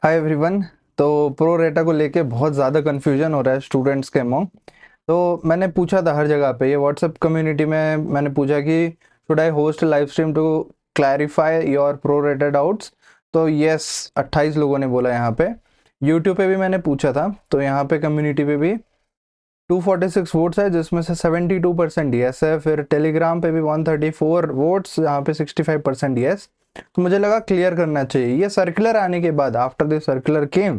Hi everyone. तो pro रेटा को लेके बहुत ज़्यादा कन्फ्यूजन हो रहा है स्टूडेंट्स के अमंग। तो मैंने पूछा था हर जगह पे, ये व्हाट्सएप कम्युनिटी में मैंने पूछा कि should I host live stream to clarify your pro rata doubts. तो यस, 28 लोगों ने बोला यहाँ पे। यूट्यूब पे भी मैंने पूछा था, तो यहाँ पे कम्युनिटी पे भी 246 वोट्स है, जिसमें से 72% यस है। फिर टेलीग्राम पे भी 134 वोट्स, यहाँ पे 65% यस। तो मुझे लगा क्लियर करना चाहिए। ये सर्कुलर आने के बाद, after the circular came,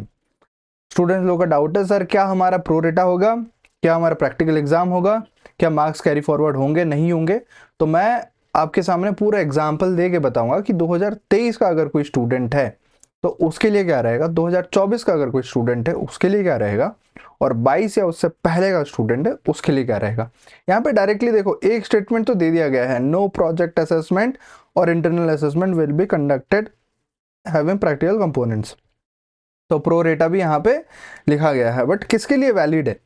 students लोगों का डाउट है, सर क्या हमारा प्रो रेटा होगा, क्या हमारा प्रैक्टिकल एग्जाम होगा, क्या मार्क्स कैरी फॉरवर्ड होंगे नहीं होंगे। तो मैं आपके सामने पूरा एग्जाम्पल दे के बताऊंगा कि 2023 का अगर कोई स्टूडेंट है तो उसके लिए क्या रहेगा, 2024 का अगर कोई स्टूडेंट है उसके लिए क्या रहेगा, और 22 या उससे पहले का स्टूडेंट है उसके लिए क्या रहेगा। यहाँ पे डायरेक्टली देखो, एक स्टेटमेंट तो दे दिया गया है, नो प्रोजेक्ट असेसमेंट और internal assessment will be conducted having practical components. तो प्रो रेटा भी यहाँ पे लिखा गया है, बट किसके लिए वैलिड है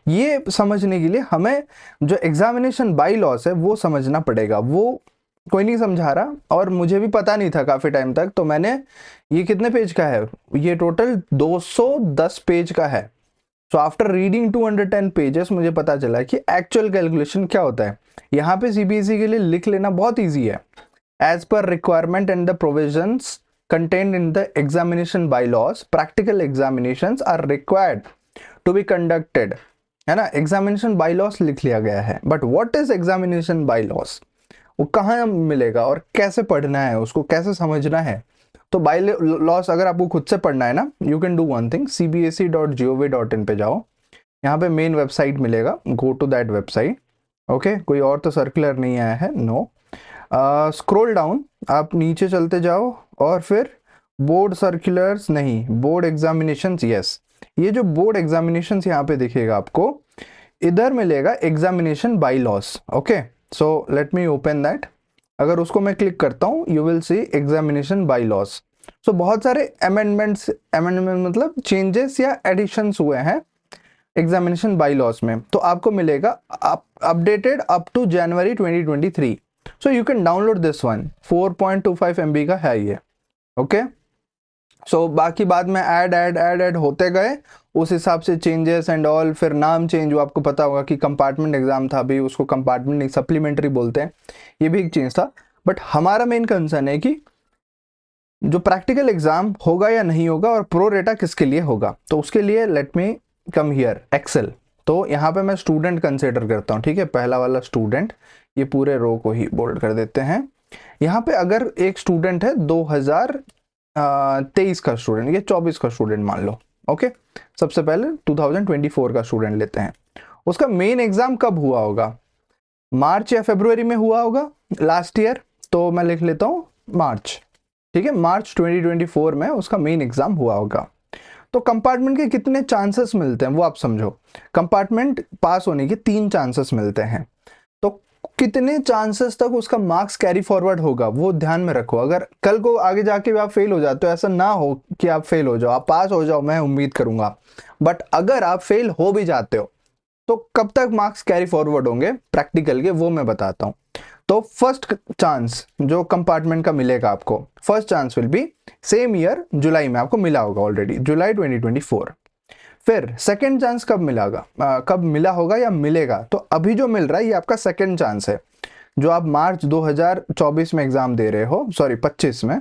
ये समझने के लिए हमें जो एग्जामिनेशन बाई लॉस है वो समझना पड़ेगा। वो कोई नहीं समझा रहा, और मुझे भी पता नहीं था काफ़ी टाइम तक। तो मैंने, ये कितने पेज का है, ये टोटल 210 पेज का है। सो आफ्टर रीडिंग 210 पेजेस मुझे पता चला कि एक्चुअल कैलकुलेशन क्या होता है। यहाँ पे सीबीएसई के लिए लिख लेना बहुत ईजी है। As per requirement and the provisions contained in the examination bylaws, practical examinations are required to be conducted, है ना। एग्जामिनेशन बाईलॉस लिख लिया गया है, बट व्हाट इज एग्जामिनेशन बाईलॉस, वो कहाँ मिलेगा और कैसे पढ़ना है, उसको कैसे समझना है। तो बाई लॉस अगर आपको खुद से पढ़ना है ना, you can do one thing, cbse.gov.in पे जाओ, यहाँ पे मेन वेबसाइट मिलेगा, go to that website. Okay, कोई और तो सर्कुलर नहीं आया है, नो। स्क्रॉल डाउन, आप नीचे चलते जाओ, और फिर बोर्ड सर्कुलर्स नहीं, बोर्ड एग्जामिनेशंस, यस। ये जो बोर्ड एग्जामिनेशंस यहाँ पे दिखेगा आपको, इधर मिलेगा examination by laws. Okay, so let me open that. अगर उसको मैं क्लिक करता हूँ, you will see examination by laws. So बहुत सारे अमेंडमेंट मतलब चेंजेस या एडिशंस हुए हैं एग्जामिनेशन बाई लॉस में। तो आपको मिलेगा updated up to January 2023। So you can download this one, 4.25 MB का है ये। ओके, सो बाकी बाद में ऐड होते गए, उस हिसाब से चेंजेस एंड ऑल। फिर नाम चेंज हुआ, आपको पता होगा कि कंपार्टमेंट एग्जाम था, अभी उसको कंपार्टमेंट नहीं सप्लीमेंट्री बोलते हैं, ये भी एक चेंज था। बट हमारा मेन कंसर्न है कि जो प्रैक्टिकल एग्जाम होगा या नहीं होगा, और प्रो रेटा किसके लिए होगा। तो उसके लिए let me come here excel. तो यहाँ पे मैं स्टूडेंट कंसिडर करता हूँ, ठीक है, पहला वाला स्टूडेंट, ये पूरे रो को ही बोल्ड कर देते हैं। यहाँ पे अगर एक स्टूडेंट है 2023 का स्टूडेंट, ये 24 का स्टूडेंट मान लो। ओके, सबसे पहले 2024 का स्टूडेंट लेते हैं। उसका मेन एग्जाम कब हुआ होगा, मार्च या फरवरी में हुआ होगा लास्ट ईयर। तो मैं लिख लेता हूँ मार्च, ठीक है, मार्च 2024 में उसका मेन एग्जाम हुआ होगा। तो कंपार्टमेंट के कितने चांसेस मिलते हैं वो आप समझो। कंपार्टमेंट पास होने के 3 चांसेस मिलते हैं। तो कितने चांसेस तक उसका मार्क्स कैरी फॉरवर्ड होगा वो ध्यान में रखो। अगर कल को आगे जाके भी आप फेल हो जाते हो, ऐसा ना हो कि आप फेल हो जाओ, आप पास हो जाओ, मैं उम्मीद करूंगा। बट अगर आप फेल हो भी जाते हो तो कब तक मार्क्स कैरी फॉरवर्ड होंगे प्रैक्टिकल के, वो मैं बताता हूं। तो फर्स्ट चांस जो कंपार्टमेंट का मिलेगा आपको, first chance will be same year जुलाई में, आपको मिला होगा ऑलरेडी, जुलाई 2024। फिर सेकंड चांस कब मिलेगा, कब मिला होगा या मिलेगा, तो अभी जो मिल रहा है ये आपका सेकंड चांस है। जो आप मार्च 2024 में एग्जाम दे रहे हो, सॉरी 25 में,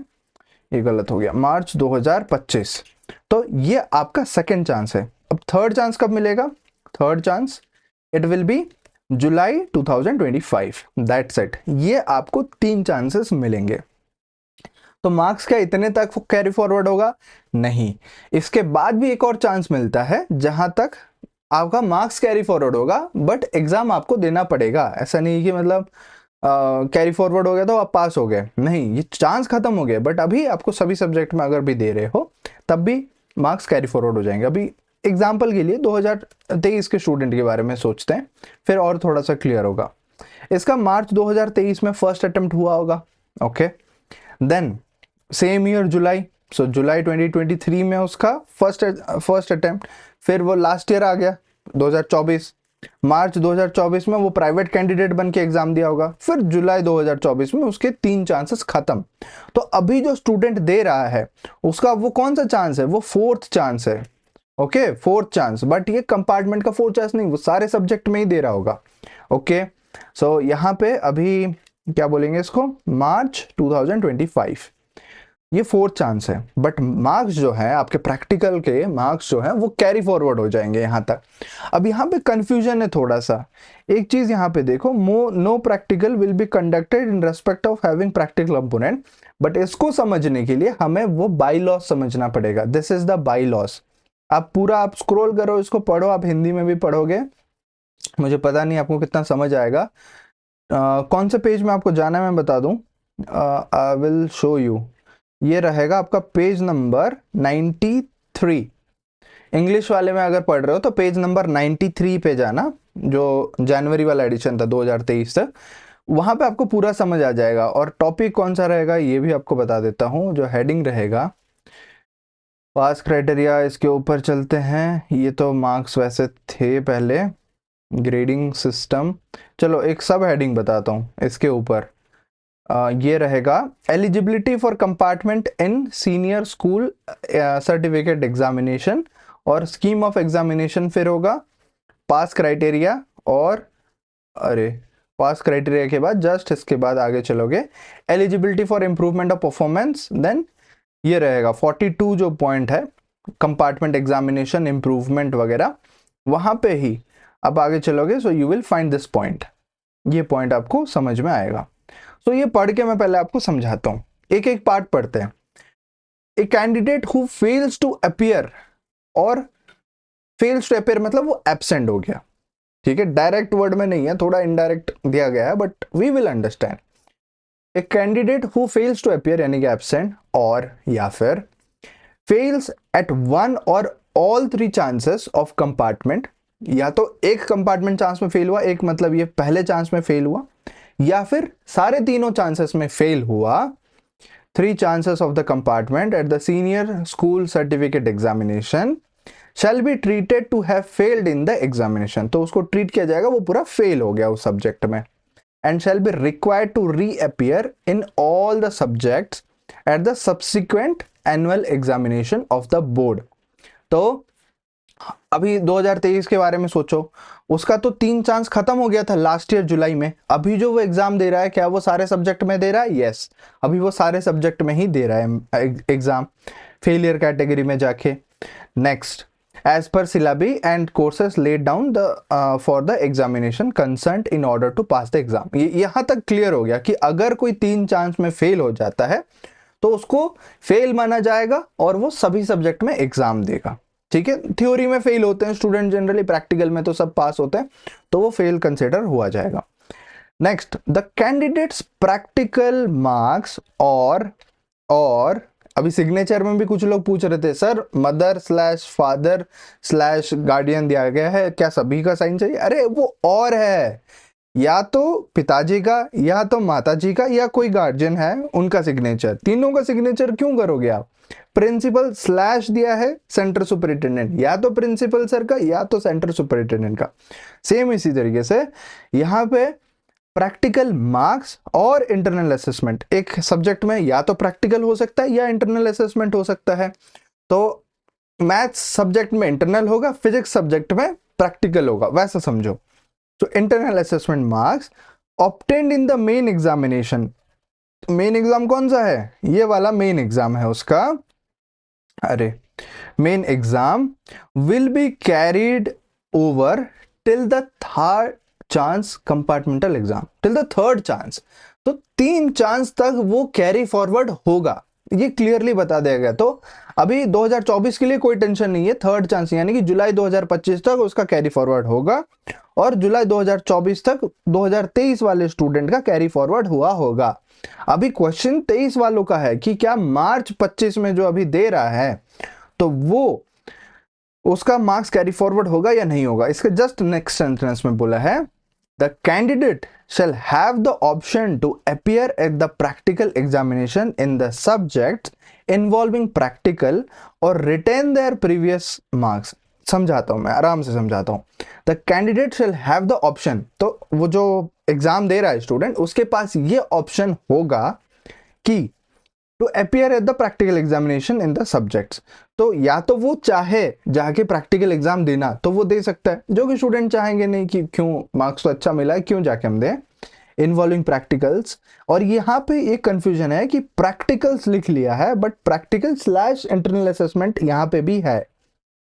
ये गलत हो गया, मार्च 2025। तो ये आपका सेकंड चांस है। अब थर्ड चांस कब मिलेगा, third chance it will be July 2025, that's it. ये आपको 3 चांसेस मिलेंगे। तो मार्क्स क्या इतने तक कैरी फॉरवर्ड होगा, नहीं। इसके बाद भी एक और चांस मिलता है जहां तक आपका मार्क्स कैरी फॉरवर्ड होगा, बट एग्जाम आपको देना पड़ेगा। ऐसा नहीं कि मतलब कैरी फॉरवर्ड हो गया तो आप पास हो गए, नहीं, ये चांस खत्म हो गए। बट अभी आपको सभी सब्जेक्ट में अगर भी दे रहे हो तब भी मार्क्स कैरी फॉरवर्ड हो जाएंगे। अभी एग्जाम्पल के लिए 2023 के स्टूडेंट के बारे में सोचते हैं, फिर और थोड़ा सा क्लियर होगा। इसका मार्च 2023 में फर्स्ट अटेम्प्ट हुआ होगा। ओके, देन सेम ईयर जुलाई, सो जुलाई 2023 में उसका फर्स्ट अटेम्प्ट। फिर वो लास्ट ईयर आ गया 2024, मार्च 2024 में वो प्राइवेट कैंडिडेट बन के एग्जाम दिया होगा, फिर जुलाई 2024 में उसके 3 चांसेस खत्म। तो अभी जो स्टूडेंट दे रहा है उसका वो कौन सा चांस है, वो 4th चांस है। ओके, 4th चांस, बट ये कंपार्टमेंट का 4th चांस नहीं, वो सारे सब्जेक्ट में ही दे रहा होगा। ओके, सो यहाँ पे अभी क्या बोलेंगे इसको, मार्च 2025 ये 4th चांस है, बट मार्क्स जो है आपके प्रैक्टिकल के मार्क्स जो है वो कैरी फॉरवर्ड हो जाएंगे यहाँ तक। अब यहाँ पे कंफ्यूजन है थोड़ा सा, एक चीज यहाँ पे देखो, no practical will be conducted in respect of having practical component, but इसको समझने के लिए हमें वो बाई लॉस समझना पड़ेगा। This is the by loss. आप पूरा आप स्क्रॉल करो, इसको पढ़ो, आप हिंदी में भी पढ़ोगे, मुझे पता नहीं आपको कितना समझ आएगा। कौन से पेज में आपको जाना है मैं बता दूं, आई विल शो यू। ये रहेगा आपका पेज नंबर 93। इंग्लिश वाले में अगर पढ़ रहे हो तो पेज नंबर 93 पे जाना, जो जनवरी वाला एडिशन था 2023 तक, वहां पे आपको पूरा समझ आ जाएगा। और टॉपिक कौन सा रहेगा ये भी आपको बता देता हूं, जो हेडिंग रहेगा पास क्राइटेरिया, इसके ऊपर चलते हैं। ये तो मार्क्स वैसे थे पहले, ग्रेडिंग सिस्टम, चलो एक सब हेडिंग बताता हूँ इसके ऊपर। ये रहेगा eligibility for compartment in senior school certificate examination, और स्कीम ऑफ एग्जामिनेशन फिर होगा पास क्राइटेरिया, और अरे पास क्राइटेरिया के बाद जस्ट इसके बाद आगे चलोगे eligibility for improvement of performance, then ये रहेगा 42 जो पॉइंट है कंपार्टमेंट एग्जामिनेशन इम्प्रूवमेंट वगैरह, वहां पे ही अब आगे चलोगे। So you will find this point, ये पॉइंट आपको समझ में आएगा। सो ये पढ़ के मैं पहले आपको समझाता हूं, एक एक पार्ट पढ़ते हैं। A candidate who fails to appear, और फेल्स टू अपीयर मतलब वो एब्सेंट हो गया, ठीक है, डायरेक्ट वर्ड में नहीं है, थोड़ा इनडायरेक्ट दिया गया है, but we will understand. A candidate who fails to appear यानी कि एब्सेंट, और या फिर फेल्स एट वन और ऑल 3 चांसेस ऑफ कंपार्टमेंट, या तो एक कंपार्टमेंट चांस में फेल हुआ, एक मतलब ये पहले चांस में फेल हुआ, या फिर सारे तीनों चांसेस में फेल हुआ, 3 chances of the compartment at the senior school certificate examination shall be treated to have failed in the examination, तो उसको ट्रीट किया जाएगा वो पूरा फेल हो गया उस सब्जेक्ट में, and shall be required to reappear in all the subjects at the subsequent annual examination of the board। तो अभी 2023 के बारे में सोचो, उसका तो 3 चांस खत्म हो गया था लास्ट ईयर जुलाई में, अभी जो वो एग्जाम दे रहा है क्या वो सारे सब्जेक्ट में दे रहा है? यस, अभी वो सारे सब्जेक्ट में ही दे रहा है एग्जाम, फेलियर कैटेगरी में जाके। Next, as per syllabi and courses laid down the for the examination concern in order to pass the exam. यहां तक क्लियर हो गया कि अगर कोई 3 चांस में फेल हो जाता है तो उसको फेल माना जाएगा और वो सभी सब्जेक्ट में एग्जाम देगा, ठीक है। थ्योरी में फेल होते हैं स्टूडेंट जनरली, प्रैक्टिकल में तो सब पास होते हैं, तो वो फेल कंसिडर हुआ जाएगा। Next, the candidates practical marks और अभी सिग्नेचर में भी कुछ लोग पूछ रहे थे sir mother slash father slash guardian दिया गया है, क्या सभी का साइन चाहिए? अरे वो और है, या तो पिताजी का, या तो माताजी का, या कोई गार्जियन है उनका सिग्नेचर, तीनों का सिग्नेचर क्यों करोगे आप? प्रिंसिपल स्लैश दिया है सेंटर सुपरिटेंडेंट, या तो प्रिंसिपल सर का या तो सेंटर सुपरिटेंडेंट का। सेम इसी तरीके से यहाँ पे प्रैक्टिकल मार्क्स और इंटरनल असेसमेंट, एक सब्जेक्ट में या तो प्रैक्टिकल हो सकता है या इंटरनल असेसमेंट हो सकता है। तो मैथ्स सब्जेक्ट में इंटरनल होगा, फिजिक्स सब्जेक्ट में प्रैक्टिकल होगा, वैसा समझो। तो internal assessment marks obtained in the main examination, main exam कौन सा है? ये वाला मेन एग्जाम है उसका, अरे main exam will be carried over till the third chance compartmental exam, till the third chance, तो 3 चांस तक वो कैरी फॉरवर्ड होगा, ये क्लियरली बता दिया गया। तो अभी 2024 के लिए कोई टेंशन नहीं है, थर्ड चांस यानी कि जुलाई 2025 तक उसका कैरी फॉरवर्ड होगा, और जुलाई 2024 तक 2023 वाले स्टूडेंट का कैरी फॉरवर्ड हुआ होगा। अभी क्वेश्चन 23 वालों का है कि क्या मार्च 25 में जो अभी दे रहा है तो वो उसका मार्क्स कैरी फॉरवर्ड होगा या नहीं होगा। इसके जस्ट नेक्स्ट सेंटेंस में बोला है the candidate shall have the option to appear at the practical examination in the subjects involving practical or retain their previous marks। समझाता हूँ, मैं आराम से समझाता हूँ। The candidate shall have the option, तो वो जो एग्जाम दे रहा है स्टूडेंट, उसके पास ये ऑप्शन होगा कि to appear at the practical examination in the subjects. तो या तो वो चाहे जाके प्रैक्टिकल एग्जाम देना तो वो दे सकता है, जो कि स्टूडेंट चाहेंगे नहीं कि क्यों, मार्क्स तो अच्छा मिला है, क्यों जाके हम दें, इन्वॉल्विंग प्रैक्टिकल्स। और यहाँ पे एक कंफ्यूजन है कि प्रैक्टिकल्स लिख लिया है but practical slash internal assessment यहाँ पे भी है,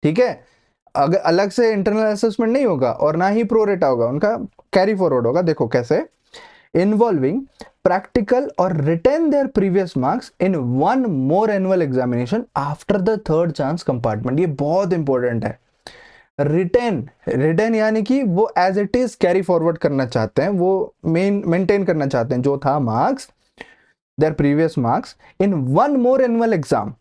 ठीक है। अगर अलग से इंटरनल असेसमेंट नहीं होगा और ना ही प्रोरेटा होगा, उनका कैरी फॉरवर्ड होगा। देखो कैसे, इन्वॉल्विंग प्रैक्टिकल और retain their previous marks in one more annual examination after the third chance compartment. ये बहुत इंपॉर्टेंट है। रिटेन, रिटेन यानी कि वो as it is carry forward करना चाहते हैं, वो मेंटेन करना चाहते हैं जो था marks, there previous marks in one more annual exam.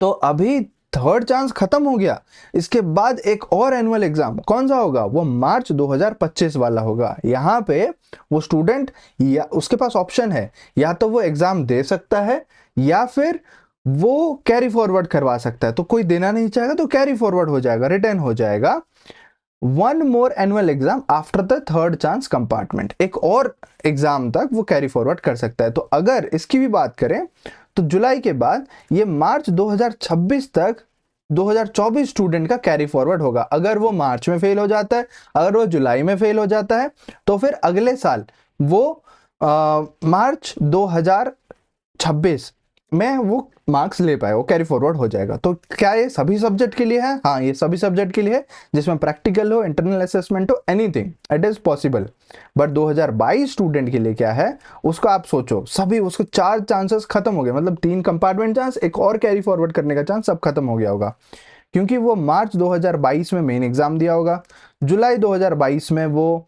तो अभी थर्ड चांस खत्म हो गया, इसके बाद एक और एनुअल एग्जाम कौन सा होगा, वो मार्च 2025 वाला होगा। यहाँ पे वो स्टूडेंट, या उसके पास ऑप्शन है, या तो वो एग्जाम दे सकता है या फिर वो कैरी फॉरवर्ड करवा सकता है। तो कोई देना नहीं चाहेगा तो कैरी फॉरवर्ड हो जाएगा, रिटर्न हो जाएगा। One more annual exam after the third chance compartment, एक और एग्जाम तक वो कैरी फॉरवर्ड कर सकता है। तो अगर इसकी भी बात करें तो जुलाई के बाद ये मार्च 2026 तक 2024 स्टूडेंट का कैरी फॉरवर्ड होगा। अगर वो मार्च में फेल हो जाता है, अगर वो जुलाई में फेल हो जाता है, तो फिर अगले साल वो मार्च 2026 में वो मार्क्स ले पाए, वो कैरी फॉरवर्ड हो जाएगा। तो क्या ये सभी सब्जेक्ट के लिए है? हाँ, ये सभी सब्जेक्ट के लिए है, जिसमें प्रैक्टिकल हो, इंटरनल असेसमेंट हो, anything, it is possible. But 2022 student के लिए क्या है, उसको आप सोचो, सभी उसको 4 चांसेस खत्म हो गए, मतलब 3 कंपार्टमेंट चांस, एक और कैरी फॉरवर्ड करने का चांस, सब खत्म हो गया होगा। क्योंकि वो मार्च 2022 में मेन एग्जाम दिया होगा, जुलाई 2022 में वो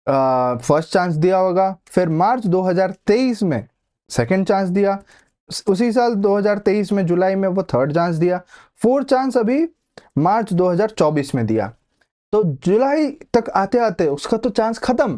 फर्स्ट चांस दिया होगा, फिर मार्च 2023 में सेकंड चांस दिया, उसी साल 2023 में जुलाई में वो थर्ड चांस दिया, फोर्थ चांस अभी मार्च 2024 में दिया। तो जुलाई तक आते आते उसका तो चांस खत्म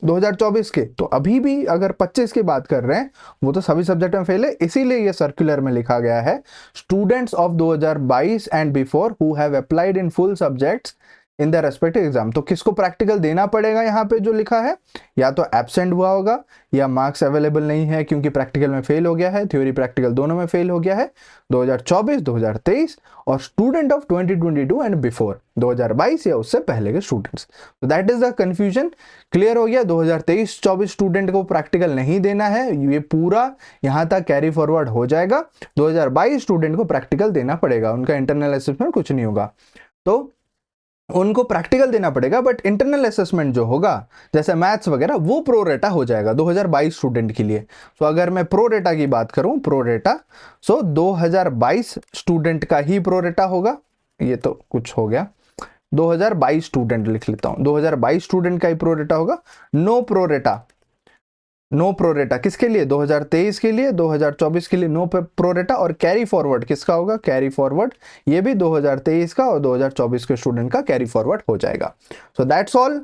2024 के। तो अभी भी अगर 25 की बात कर रहे हैं, वो तो सभी सब्जेक्ट में फेल है। इसीलिए ये सर्कुलर में लिखा गया है, students of 2022 and before who have applied in full subjects in the respective exam. तो किसको प्रैक्टिकल देना पड़ेगा, यहाँ पे जो लिखा है, या तो एब्सेंट हुआ होगा या मार्क्स अवेलेबल नहीं है क्योंकि प्रैक्टिकल में फेल हो गया है, थ्योरी प्रैक्टिकल दोनों में फेल हो गया है 2024 2023, और स्टूडेंट ऑफ 2022 एंड बिफोर 2022 या उससे पहले के स्टूडेंट्स। तो that is the confusion. Clear हो गया? 2023-24 स्टूडेंट को प्रैक्टिकल नहीं देना है, ये पूरा यहाँ तक कैरी फॉरवर्ड हो जाएगा। 2022 स्टूडेंट को प्रैक्टिकल देना पड़ेगा, उनका इंटरनल असेसमेंट कुछ नहीं होगा, तो उनको प्रैक्टिकल देना पड़ेगा। बट इंटरनल असेसमेंट जो होगा, जैसे मैथ्स वगैरह, वो प्रो रेटा हो जाएगा 2022 स्टूडेंट के लिए। सो अगर मैं प्रो रेटा की बात करूं, प्रो रेटा, सो 2022 स्टूडेंट का ही प्रो रेटा होगा। ये तो कुछ हो गया, 2022 स्टूडेंट लिख लेता हूं, 2022 स्टूडेंट का ही प्रो रेटा होगा। No pro rata, no pro rata किसके लिए, 2023 के लिए, 2024 के लिए नो प्रोरेटा। और कैरी फॉरवर्ड किसका होगा, कैरी फॉरवर्ड ये भी 2023 का और 2024 के स्टूडेंट का कैरी फॉरवर्ड हो जाएगा। So that's all.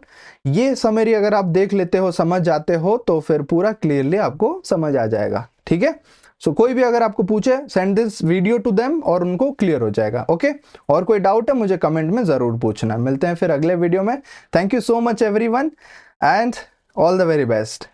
ये समरी अगर आप देख लेते हो, समझ जाते हो, तो फिर पूरा क्लियरली आपको समझ आ जाएगा, ठीक है। सो कोई भी अगर आपको पूछे, send this video to them और उनको क्लियर हो जाएगा, ओके। और कोई डाउट है मुझे कमेंट में जरूर पूछना। मिलते हैं फिर अगले वीडियो में। Thank you so much everyone and all the very best.